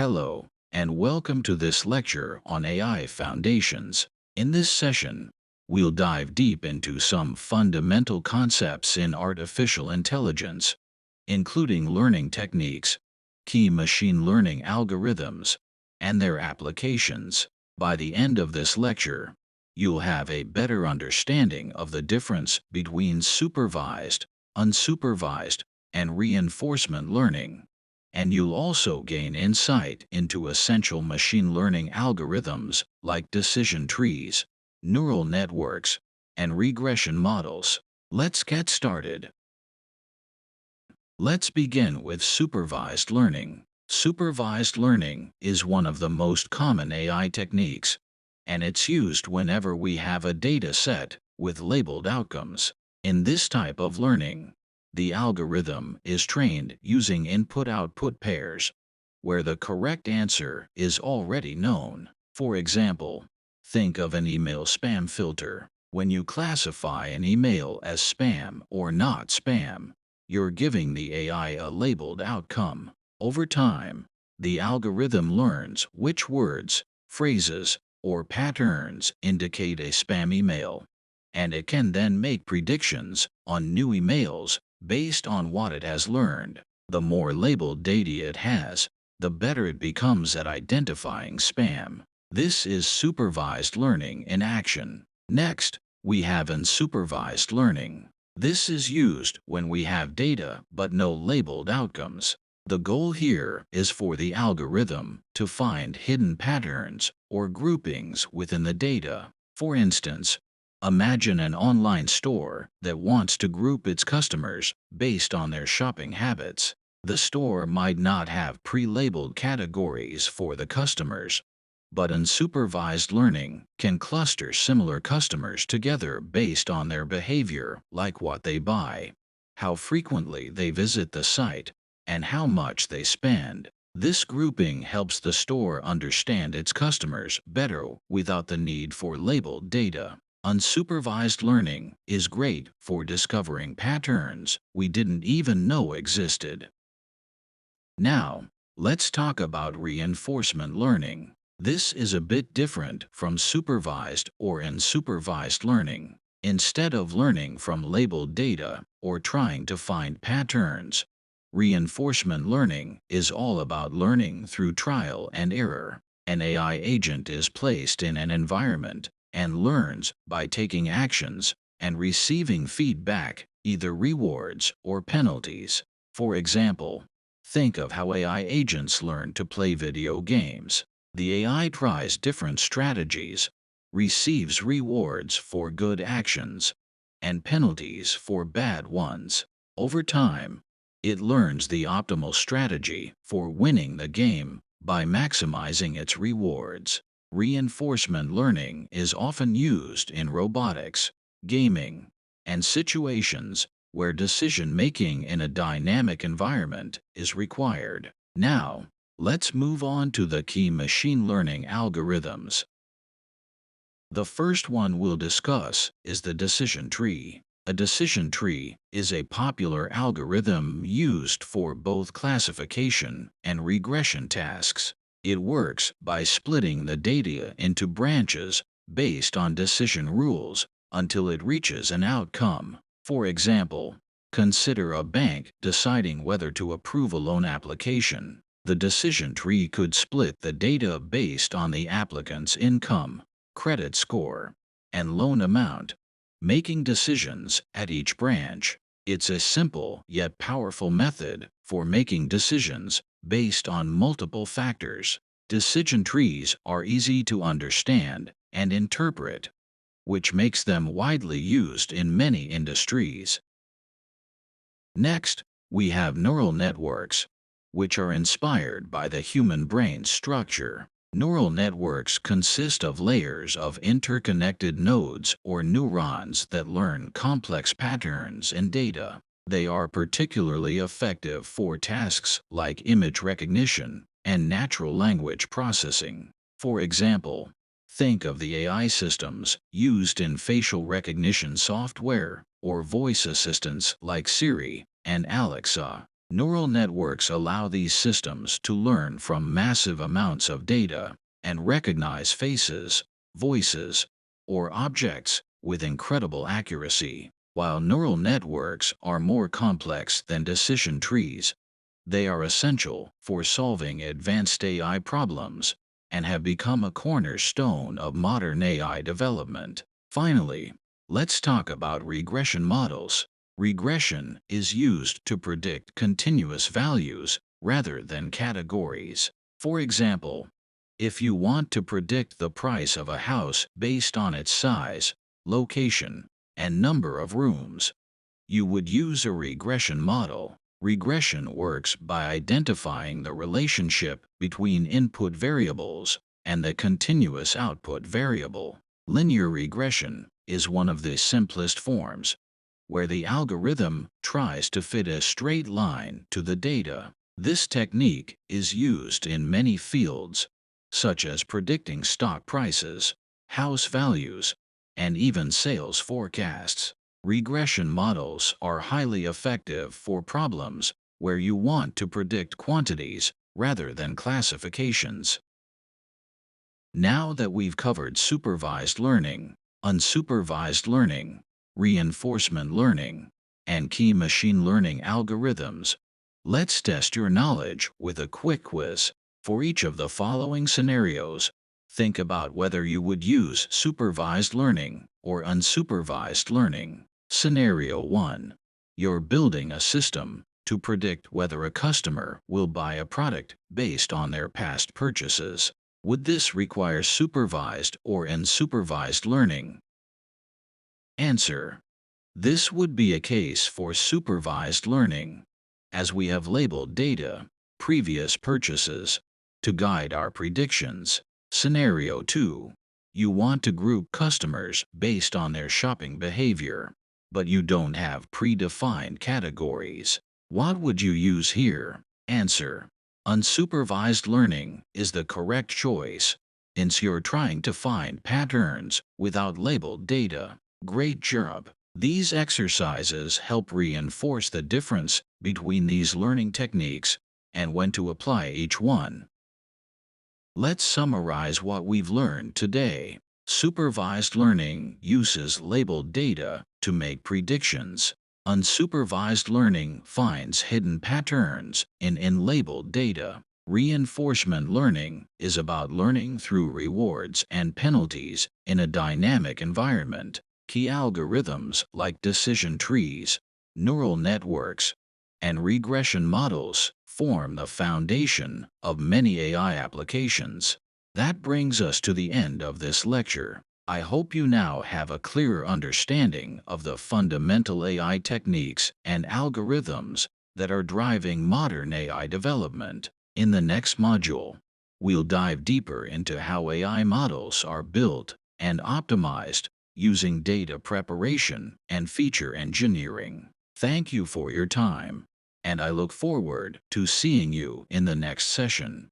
Hello, and welcome to this lecture on AI foundations. In this session, we'll dive deep into some fundamental concepts in artificial intelligence, including learning techniques, key machine learning algorithms, and their applications. By the end of this lecture, you'll have a better understanding of the difference between supervised, unsupervised, and reinforcement learning, and you'll also gain insight into essential machine learning algorithms like decision trees, neural networks, and regression models. Let's get started. Let's begin with supervised learning. Supervised learning is one of the most common AI techniques, and it's used whenever we have a data set with labeled outcomes. In this type of learning, the algorithm is trained using input-output pairs, where the correct answer is already known. For example, think of an email spam filter. When you classify an email as spam or not spam, you're giving the AI a labeled outcome. Over time, the algorithm learns which words, phrases, or patterns indicate a spam email, and it can then make predictions on new emails based on what it has learned. The more labeled data it has, the better it becomes at identifying spam. This is supervised learning in action. Next, we have unsupervised learning. This is used when we have data but no labeled outcomes. The goal here is for the algorithm to find hidden patterns or groupings within the data. For instance, imagine an online store that wants to group its customers based on their shopping habits. The store might not have pre-labeled categories for the customers, but unsupervised learning can cluster similar customers together based on their behavior, like what they buy, how frequently they visit the site, and how much they spend. This grouping helps the store understand its customers better without the need for labeled data. Unsupervised learning is great for discovering patterns we didn't even know existed. Now, let's talk about reinforcement learning. This is a bit different from supervised or unsupervised learning. Instead of learning from labeled data or trying to find patterns, reinforcement learning is all about learning through trial and error. An AI agent is placed in an environment and learns by taking actions and receiving feedback, either rewards or penalties. For example, think of how AI agents learn to play video games. The AI tries different strategies, receives rewards for good actions, and penalties for bad ones. Over time, it learns the optimal strategy for winning the game by maximizing its rewards. Reinforcement learning is often used in robotics, gaming, and situations where decision-making in a dynamic environment is required. Now, let's move on to the key machine learning algorithms. The first one we'll discuss is the decision tree. A decision tree is a popular algorithm used for both classification and regression tasks. It works by splitting the data into branches based on decision rules until it reaches an outcome. For example, consider a bank deciding whether to approve a loan application. The decision tree could split the data based on the applicant's income, credit score, and loan amount, making decisions at each branch. It's a simple yet powerful method for making decisions based on multiple factors. Decision trees are easy to understand and interpret, which makes them widely used in many industries. Next, we have neural networks, which are inspired by the human brain's structure. Neural networks consist of layers of interconnected nodes or neurons that learn complex patterns in data. They are particularly effective for tasks like image recognition and natural language processing. For example, think of the AI systems used in facial recognition software or voice assistants like Siri and Alexa. Neural networks allow these systems to learn from massive amounts of data and recognize faces, voices, or objects with incredible accuracy. While neural networks are more complex than decision trees, they are essential for solving advanced AI problems and have become a cornerstone of modern AI development. Finally, let's talk about regression models. Regression is used to predict continuous values rather than categories. For example, if you want to predict the price of a house based on its size, location, and number of rooms, you would use a regression model. Regression works by identifying the relationship between input variables and the continuous output variable. Linear regression is one of the simplest forms, where the algorithm tries to fit a straight line to the data. This technique is used in many fields, such as predicting stock prices, house values, and even sales forecasts. Regression models are highly effective for problems where you want to predict quantities rather than classifications. Now that we've covered supervised learning, unsupervised learning, reinforcement learning, and key machine learning algorithms, let's test your knowledge with a quick quiz. For each of the following scenarios, think about whether you would use supervised learning or unsupervised learning. Scenario 1. You're building a system to predict whether a customer will buy a product based on their past purchases. Would this require supervised or unsupervised learning? Answer. This would be a case for supervised learning, as we have labeled data, previous purchases, to guide our predictions. Scenario 2. You want to group customers based on their shopping behavior, but you don't have predefined categories. What would you use here? Answer. Unsupervised learning is the correct choice, since you're trying to find patterns without labeled data. Great job! These exercises help reinforce the difference between these learning techniques and when to apply each one. Let's summarize what we've learned today. Supervised learning uses labeled data to make predictions. Unsupervised learning finds hidden patterns in labeled data. Reinforcement learning is about learning through rewards and penalties in a dynamic environment. Key algorithms like decision trees, neural networks, and regression models form the foundation of many AI applications. That brings us to the end of this lecture. I hope you now have a clearer understanding of the fundamental AI techniques and algorithms that are driving modern AI development. In the next module, we'll dive deeper into how AI models are built and optimized using data preparation and feature engineering. Thank you for your time, and I look forward to seeing you in the next session.